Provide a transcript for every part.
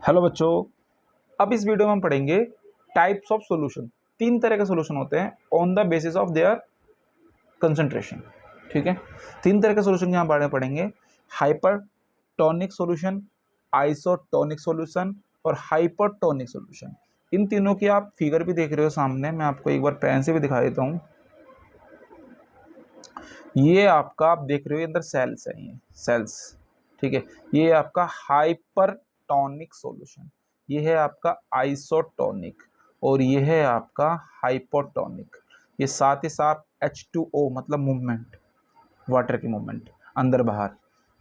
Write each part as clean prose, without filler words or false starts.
Hello बच्चों, अब इस वीडियो में हम पढ़ेंगे टाइप्स ऑफ सॉल्यूशन। तीन तरह के सॉल्यूशन होते हैं on the basis of their concentration. ठीक है, तीन तरह के सॉल्यूशन के बारे में पढ़ेंगे। हाइपरटोनिक सॉल्यूशन, आइसोटोनिक सॉल्यूशन और हाइपरटोनिक सॉल्यूशन। इन तीनों की आप फिगर भी देख रहे हो सामने, मैं आपको एक बार पेन से भी दिखा देता हूँ। ये आपका आप देख रहे हो अंदर सेल्स है, ये सेल्स। ठीक है, ये आपका हाइपरटोनिक सॉल्यूशन, ये है आपका आइसोटोनिक और ये है आपका हाइपोटोनिक। ये साथ ही साथ H2O मतलब मूवमेंट, वाटर की मूवमेंट अंदर बाहर।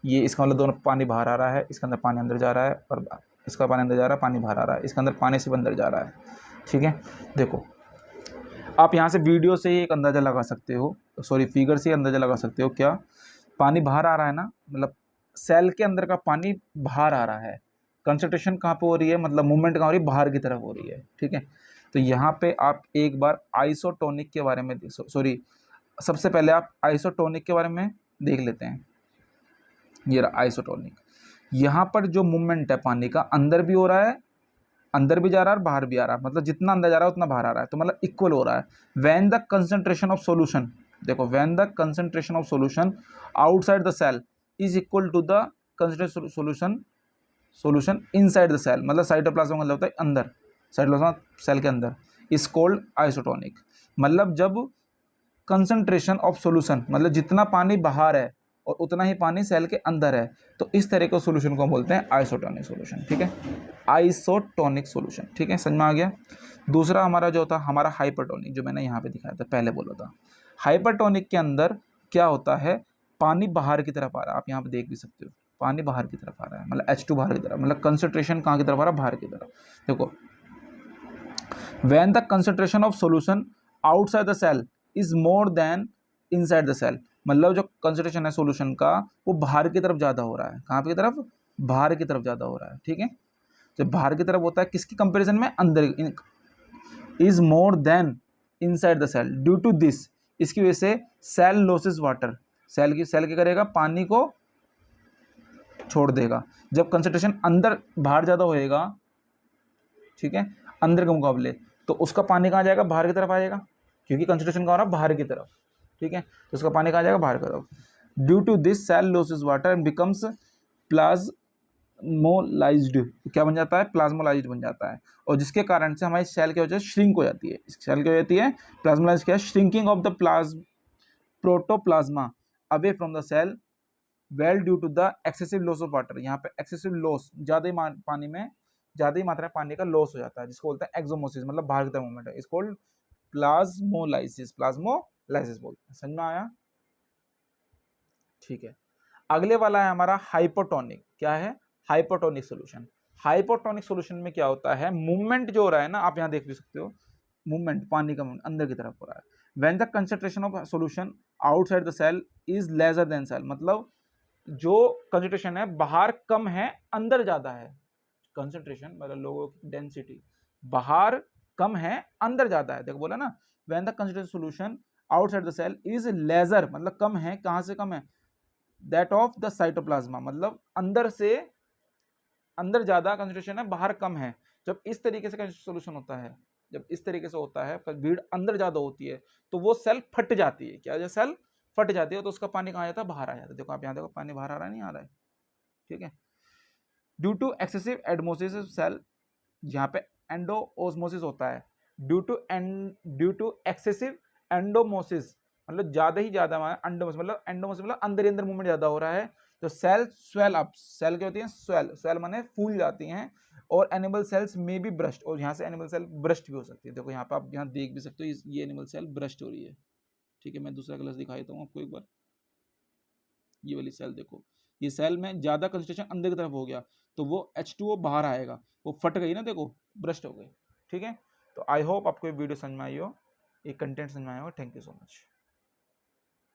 ये इसका मतलब दोनों पानी बाहर आ रहा है, इसके अंदर पानी अंदर जा रहा है, और इसका पानी अंदर जा रहा है, पानी बाहर आ रहा है, इसके अंदर पानी सिर्फ अंदर जा रहा है। ठीक है, देखो आप यहाँ से वीडियो से ही एक अंदाज़ा लगा सकते हो, सॉरी फिगर से ही अंदाज़ा लगा सकते हो। क्या पानी बाहर आ रहा है ना, मतलब सेल के अंदर का पानी बाहर आ रहा है। कंसंट्रेशन कहाँ पे हो रही है, मतलब मूवमेंट कहाँ हो रही है, बाहर की तरफ हो रही है। ठीक है, तो यहाँ पे आप एक बार आइसोटोनिक के बारे में, सॉरी सबसे पहले आप आइसोटोनिक के बारे में देख लेते हैं। ये रहा आइसोटोनिक। यहाँ पर जो मूवमेंट है पानी का, अंदर भी हो रहा है, अंदर भी जा रहा है और बाहर भी आ रहा है, मतलब जितना अंदर जा रहा है उतना बाहर आ रहा है, तो मतलब इक्वल हो रहा है। When the concentration of solution, देखो when the concentration of solution outside the cell is equal to the concentration solution inside the cell, मतलब साइटोप्लाज्म मतलब होता है अंदर, साइटोप्लाज्म सेल के अंदर, इज कॉल्ड आइसोटोनिक। मतलब जब कंसंट्रेशन ऑफ सॉल्यूशन, मतलब जितना पानी बाहर है और उतना ही पानी सेल के अंदर है, तो इस तरह के सॉल्यूशन को हम बोलते हैं आइसोटोनिक सॉल्यूशन। ठीक है, आइसोटोनिक सॉल्यूशन। ठीक है, समझ में आ गया। दूसरा हमारा जो था हमारा हाइपरटोनिक, जो मैंने यहाँ पे दिखाया था, पहले बोला था। हाइपरटोनिक के अंदर क्या होता है, पानी बाहर की तरफ आ रहा है, आप यहाँ पे देख भी सकते हो, पानी बाहर की तरफ आ रहा है, मतलब H2 बाहर की तरफ, मतलब कंसंट्रेशन कहाँ की तरफ आ रहा है, बाहर की तरफ। देखो when the concentration of solution outside the cell is more than inside the cell, मतलब जो कंसंट्रेशन है सॉल्यूशन का वो बाहर की तरफ ज़्यादा हो रहा है। कहाँ की तरफ, बाहर की तरफ ज़्यादा हो रहा है। ठीक है, जब बाहर की तरफ होता है किसकी कंपैरिजन में, अंदर, is more than inside the cell. Due to this, इसकी वजह से सेल लॉसेस वाटर, सेल के करेगा, पानी को छोड़ देगा। जब कंसंट्रेशन अंदर बाहर ज़्यादा होएगा, ठीक है, अंदर के मुकाबले, तो उसका पानी कहाँ जाएगा, बाहर की तरफ आएगा, क्योंकि कंसंट्रेशन कहाँ हो रहा है, बाहर की तरफ। ठीक है, तो उसका पानी कहाँ जाएगा, बाहर की तरफ। Due to this cell loses water and becomes plasmolysed, क्या बन जाता है, प्लाज्मोलाइज्ड बन जाता है, और जिसके कारण से हमारी सेल की वजह से श्रिंक हो जाती है। सेल की हो जाती है प्लाज्मोलाइज, क्या, shrinking of the protoplasm away from the cell wall due to the excessive loss of water. यहाँ पे एक्सेसिव लॉस, ज़्यादा ही पानी में ज़्यादा ही मात्रा में पानी का लॉस हो जाता है, जिसको बोलते हैं एक्सोमोसिस, मतलब बाहर की तरफ मूवमेंट है, इसको प्लाज्मोलाइसिस, प्लाज्मोलाइसिस बोलते हैं। समझ में आया। ठीक है, अगले वाला है हमारा हाइपोटोनिक। क्या है, हाइपोटोनिक सॉल्यूशन। हाइपोटोनिक सॉल्यूशन में क्या होता है, मूवमेंट जो हो रहा है ना, आप यहाँ देख भी सकते हो, मूवमेंट पानी का movement अंदर की तरफ हो रहा है। When the concentration of solution outside the cell is lesser than cell, मतलब जो कंसंट्रेशन है बाहर कम है, अंदर ज्यादा है। कंसंट्रेशन मतलब लोगों की डेंसिटी, बाहर कम है, अंदर ज्यादा है। देखो बोला ना, when the concentration solution outside the cell is lesser, मतलब कम है, कहाँ से कम है, दैट ऑफ द साइटोप्लाज्मा, मतलब अंदर से, अंदर ज्यादा कंसंट्रेशन है, बाहर कम है। जब इस तरीके से सॉल्यूशन होता है, जब इस तरीके से होता है, भीड़ अंदर ज्यादा होती है, तो वो सेल फट जाती है। क्या, जो सेल फट जाती है, तो उसका पानी कहाँ जाता है, बाहर आ जाता है। देखो आप यहाँ देखो, पानी बाहर आ रहा है, नहीं आ रहा है। ठीक है, ड्यू टू एक्सेसिव एडमोसिस सेल, यहाँ पे एंडोओस्मोसिस होता है। ड्यू टू एक्सेसिव एंडोमोसिस, मतलब ज्यादा ही ज्यादा, एंडोमोसिस मतलब, एंडोमोसिस मतलब अंदर ही अंदर मूवमेंट ज्यादा हो रहा है, तो सेल स्वेल अप, सेल क्या होती है, स्वेल, स्वेल माने फूल जाती हैं, और एनिमल सेल्स में भी ब्रस्ट, और यहाँ से एनिमल सेल ब्रस्ट भी हो सकती है। देखो यहाँ पे आप यहाँ देख भी सकते हो, ये एनिमल सेल ब्रस्ट हो रही है। ठीक है, मैं दूसरा कलर दिखा देता हूँ आपको एक बार। ये वाली सेल देखो, ये सेल में ज्यादा कंसंट्रेशन अंदर की तरफ हो गया, तो वो H2O बाहर आएगा, वो फट गई ना, देखो ब्रस्ट हो गई। ठीक है, तो आई होप आपको ये वीडियो समझ में आई हो, ये कंटेंट समझ में आया हो। Thank you so much.